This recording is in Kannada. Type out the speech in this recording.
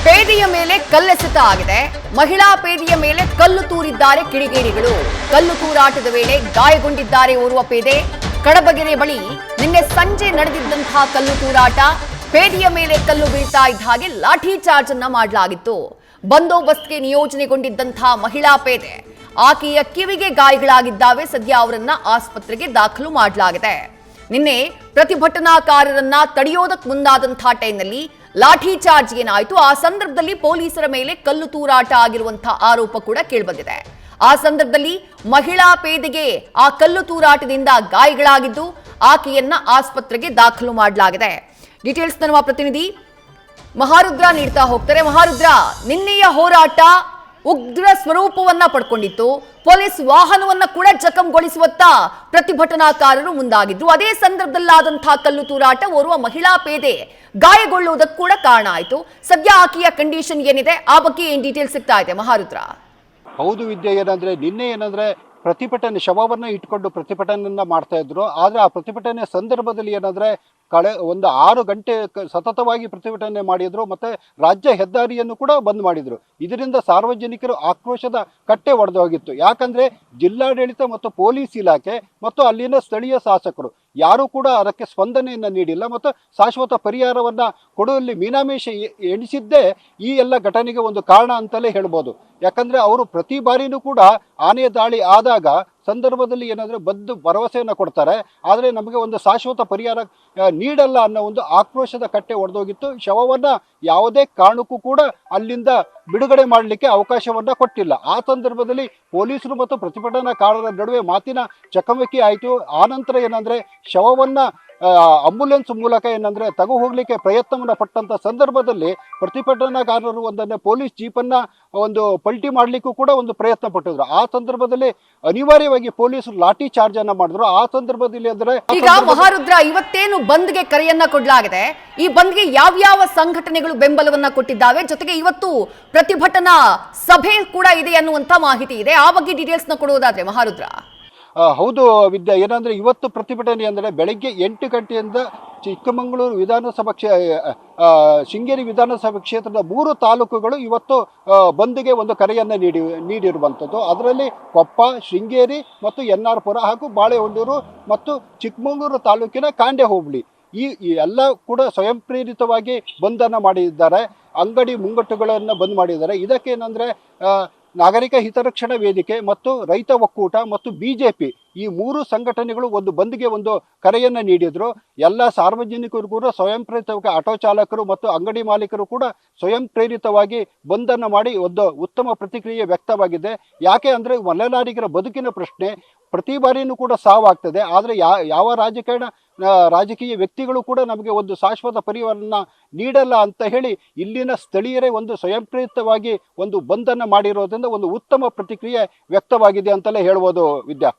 ಪೇದೆಯ ಮೇಲೆ ಕಲ್ಲೆಸೆತ ಆಗಿದೆ. ಮಹಿಳಾ ಪೇದೆಯ ಮೇಲೆ ಕಲ್ಲು ತೂರಿದ್ದಾರೆ ಕಿಡಿಗೇಡಿಗಳು. ಕಲ್ಲು ತೂರಾಟದ ವೇಳೆ ಗಾಯಗೊಂಡಿದ್ದಾರೆ ಓರ್ವ ಪೇದೆ. ಕಡಬಗೆರೆ ಬಳಿ ನಿನ್ನೆ ಸಂಜೆ ನಡೆದಿದ್ದಂತಹ ಕಲ್ಲು ತೂರಾಟ. ಪೇದೆಯ ಮೇಲೆ ಕಲ್ಲು ಬೀಳ್ತಾ ಇದ್ದ ಹಾಗೆ ಲಾಠಿ ಚಾರ್ಜ್ ಅನ್ನ ಮಾಡಲಾಗಿತ್ತು. ಬಂದೋಬಸ್ತ್ಗೆ ನಿಯೋಜನೆಗೊಂಡಿದ್ದಂತಹ ಮಹಿಳಾ ಪೇದೆ, ಆಕೆಯ ಕಿವಿಗೆ ಗಾಯಗಳಾಗಿದ್ದಾವೆ. ಸದ್ಯ ಅವರನ್ನ ಆಸ್ಪತ್ರೆಗೆ ದಾಖಲು ಮಾಡಲಾಗಿದೆ. ನಿನ್ನೆ ಪ್ರತಿಭಟನಾಕಾರರನ್ನ ತಡೆಯೋದಕ್ಕೆ ಮುಂದಾದಂತಹ ಟೈಮ್ನಲ್ಲಿ ಲಾಠಿ ಚಾರ್ಜ್ ಏನಾಯಿತು. ಆ ಸಂದರ್ಭದಲ್ಲಿ ಪೊಲೀಸರ ಮೇಲೆ ಕಲ್ಲು ತೂರಾಟ ಆಗಿರುವಂತಹ ಆರೋಪ ಕೂಡ ಕೇಳಿಬಂದಿದೆ. ಆ ಸಂದರ್ಭದಲ್ಲಿ ಮಹಿಳಾ ಪೇದೆಗೆ ಆ ಕಲ್ಲು ತೂರಾಟದಿಂದ ಗಾಯಗಳಾಗಿದ್ದು ಆಕೆಯನ್ನ ಆಸ್ಪತ್ರೆಗೆ ದಾಖಲು ಮಾಡಲಾಗಿದೆ. ಡೀಟೇಲ್ಸ್ ನಮ್ಮ ಪ್ರತಿನಿಧಿ ಮಹಾರುದ್ರ ನೀಡ್ತಾ ಹೋಗ್ತಾರೆ. ಮಹಾರುದ್ರ, ನಿನ್ನೆಯ ಹೋರಾಟ ಉಗ್ರ ಸ್ವರೂಪವನ್ನ ಪಡ್ಕೊಂಡಿತ್ತು. ಪೊಲೀಸ್ ವಾಹನವನ್ನ ಕೂಡ ಜಖಂಗೊಳಿಸುವತ್ತ ಪ್ರತಿಭಟನಾಕಾರರು ಮುಂದಾಗಿದ್ರು. ಅದೇ ಸಂದರ್ಭದಲ್ಲಾದಂತಹ ಕಲ್ಲು ತೂರಾಟ ಓರ್ವ ಮಹಿಳಾ ಪೇದೆ ಗಾಯಗೊಳ್ಳುವುದಕ್ಕೆ ಕೂಡ ಕಾರಣ ಆಯಿತು. ಸದ್ಯ ಆಕೆಯ ಕಂಡೀಷನ್ ಏನಿದೆ, ಆ ಬಗ್ಗೆ ಏನ್ ಡೀಟೇಲ್ಸ್ ಸಿಗ್ತಾ ಇದೆ ಮಹಾರುದ್ರ? ಹೌದು ವಿದ್ಯೆ, ಏನಂದ್ರೆ ನಿನ್ನೆ ಪ್ರತಿಭಟನೆ ಶವವನ್ನ ಇಟ್ಕೊಂಡು ಪ್ರತಿಭಟನೆಯನ್ನ ಮಾಡ್ತಾ ಇದ್ರು. ಆದ್ರೆ ಆ ಪ್ರತಿಭಟನೆ ಸಂದರ್ಭದಲ್ಲಿ ಒಂದು 6 ಗಂಟೆ ಸತತವಾಗಿ ಪ್ರತಿಭಟನೆ ಮಾಡಿದ್ರು. ಮತ್ತೆ ರಾಜ್ಯ ಹೆದ್ದಾರಿಯನ್ನು ಕೂಡ ಬಂದ್ ಮಾಡಿದ್ರು. ಇದರಿಂದ ಸಾರ್ವಜನಿಕರು ಆಕ್ರೋಶದ ಕಟ್ಟೆ ಒಡೆದೋಗಿತ್ತು. ಯಾಕಂದ್ರೆ ಜಿಲ್ಲಾಡಳಿತ ಮತ್ತು ಪೊಲೀಸ್ ಇಲಾಖೆ ಮತ್ತು ಅಲ್ಲಿನ ಸ್ಥಳೀಯ ಶಾಸಕರು ಯಾರು ಕೂಡ ಅದಕ್ಕೆ ಸ್ಪಂದನೆಯನ್ನ ನೀಡಿಲ್ಲ ಮತ್ತು ಶಾಶ್ವತ ಪರಿಹಾರವನ್ನ ಕೊಡುವಲ್ಲಿ ಮೀನಾಮೇಷ ಎಣಿಸಿದ್ದೇ ಈ ಎಲ್ಲ ಘಟನೆಗೆ ಒಂದು ಕಾರಣ ಅಂತಲೇ ಹೇಳ್ಬೋದು. ಯಾಕಂದ್ರೆ ಅವರು ಪ್ರತಿ ಬಾರಿನೂ ಕೂಡ ಆನೆ ದಾಳಿ ಆದಾಗ ಸಂದರ್ಭದಲ್ಲಿ ಬಂದು ಭರವಸೆಯನ್ನು ಕೊಡ್ತಾರೆ, ಆದರೆ ನಮಗೆ ಒಂದು ಶಾಶ್ವತ ಪರಿಹಾರ ನೀಡಲ್ಲ ಅನ್ನೋ ಒಂದು ಆಕ್ರೋಶದ ಕಟ್ಟೆ ಒಡೆದೋಗಿತ್ತು. ಶವವನ್ನ ಯಾವುದೇ ಕಾರಣಕ್ಕೂ ಕೂಡ ಅಲ್ಲಿಂದ ಬಿಡುಗಡೆ ಮಾಡಲಿಕ್ಕೆ ಅವಕಾಶವನ್ನ ಕೊಟ್ಟಿಲ್ಲ. ಆ ಸಂದರ್ಭದಲ್ಲಿ ಪೊಲೀಸರು ಮತ್ತು ಪ್ರತಿಭಟನಾಕಾರರ ನಡುವೆ ಮಾತಿನ ಚಕಮಕಿ ಆಯಿತು. ಆನಂತರ ಶವವನ್ನ ಆಂಬುಲೆನ್ಸ್ ಮೂಲಕ ತಗು ಹೋಗ್ಲಿಕ್ಕೆ ಪ್ರಯತ್ನವನ್ನ ಪಟ್ಟಂತ ಸಂದರ್ಭದಲ್ಲಿ ಪ್ರತಿಭಟನಾಕಾರರು ಪೊಲೀಸ್ ಜೀಪನ್ನ ಒಂದು ಪಲ್ಟಿ ಮಾಡ್ಲಿಕ್ಕೂ ಕೂಡ ಒಂದು ಪ್ರಯತ್ನ ಪಟ್ಟಿದ್ರು. ಆ ಸಂದರ್ಭದಲ್ಲಿ ಅನಿವಾರ್ಯವಾಗಿ ಪೊಲೀಸರು ಲಾಠಿ ಚಾರ್ಜ್ ಅನ್ನ ಮಾಡಿದ್ರು. ಆ ಸಂದರ್ಭದಲ್ಲಿ ಈಗ ಮಹಾರುದ್ರ, ಇವತ್ತೇನು ಬಂದ್ಗೆ ಕರೆಯನ್ನ ಕೊಡಲಾಗಿದೆ, ಈ ಬಂದ್ಗೆ ಯಾವ್ಯಾವ ಸಂಘಟನೆಗಳು ಬೆಂಬಲವನ್ನ ಕೊಟ್ಟಿದ್ದಾವೆ, ಜೊತೆಗೆ ಇವತ್ತು ಪ್ರತಿಭಟನಾ ಸಭೆ ಕೂಡ ಇದೆ ಅನ್ನುವಂತ ಮಾಹಿತಿ ಇದೆ. ಆ ಬಗ್ಗೆ ಡೀಟೇಲ್ಸ್ ನ ಕೊಡುವುದಾದ್ರೆ ಮಹಾರುದ್ರ? ಹೌದು ವಿದ್ಯಾ, ಇವತ್ತು ಪ್ರತಿಭಟನೆ ಬೆಳಗ್ಗೆ 8 ಗಂಟೆಯಿಂದ ಚಿಕ್ಕಮಗಳೂರು ವಿಧಾನಸಭಾ ಶೃಂಗೇರಿ ವಿಧಾನಸಭಾ ಕ್ಷೇತ್ರದ 3 ತಾಲೂಕುಗಳು ಇವತ್ತು ಬಂದ್ಗೆ ಒಂದು ಕರೆಯನ್ನು ನೀಡಿರುವಂಥದ್ದು. ಅದರಲ್ಲಿ ಕೊಪ್ಪ, ಶೃಂಗೇರಿ ಮತ್ತು ಎನ್.ಆರ್. ಪುರ ಹಾಗೂ ಬಾಳೆಹೊನ್ನೂರು ಮತ್ತು ಚಿಕ್ಕಮಗಳೂರು ತಾಲೂಕಿನ ಕಾಂಡೆ ಹೋಬಳಿ ಈ ಎಲ್ಲ ಕೂಡ ಸ್ವಯಂ ಪ್ರೇರಿತವಾಗಿ ಬಂದನ್ನು ಮಾಡಿದ್ದಾರೆ. ಅಂಗಡಿ ಮುಂಗಟ್ಟುಗಳನ್ನು ಬಂದ್ ಮಾಡಿದ್ದಾರೆ. ಇದಕ್ಕೆ ನಾಗರಿಕ ಹಿತರಕ್ಷಣಾ ವೇದಿಕೆ ಮತ್ತು ರೈತ ಒಕ್ಕೂಟ ಮತ್ತು ಬಿಜೆಪಿ ಈ 3 ಸಂಘಟನೆಗಳು ಒಂದು ಬಂದ್ಗೆ ಒಂದು ಕರೆಯನ್ನು ನೀಡಿದ್ರು. ಎಲ್ಲ ಸಾರ್ವಜನಿಕರು ಕೂಡ ಸ್ವಯಂ ಪ್ರೇರಿತವಾಗಿ ಆಟೋ ಚಾಲಕರು ಮತ್ತು ಅಂಗಡಿ ಮಾಲೀಕರು ಕೂಡ ಸ್ವಯಂ ಪ್ರೇರಿತವಾಗಿ ಬಂದನ್ನು ಮಾಡಿ ಒಂದು ಉತ್ತಮ ಪ್ರತಿಕ್ರಿಯೆ ವ್ಯಕ್ತವಾಗಿದೆ. ಯಾಕೆ ಅಂದರೆ ಮಲೆನಾಡಿಗರ ಬದುಕಿನ ಪ್ರಶ್ನೆ ಪ್ರತಿ ಬಾರಿನೂ ಕೂಡ ಸಾವಾಗ್ತದೆ. ಆದರೆ ಯಾವ ರಾಜಕೀಯ ವ್ಯಕ್ತಿಗಳು ಕೂಡ ನಮಗೆ ಒಂದು ಶಾಶ್ವತ ಪರಿಹಾರವನ್ನು ನೀಡಲ್ಲ ಅಂತ ಹೇಳಿ ಇಲ್ಲಿನ ಸ್ಥಳೀಯರೇ ಒಂದು ಸ್ವಯಂ ಪ್ರೇರಿತವಾಗಿ ಒಂದು ಬಂದನ್ನು ಮಾಡಿರೋದ್ರಿಂದ ಒಂದು ಉತ್ತಮ ಪ್ರತಿಕ್ರಿಯೆ ವ್ಯಕ್ತವಾಗಿದೆ ಅಂತಲೇ ಹೇಳ್ಬೋದು ವಿದ್ಯಾ.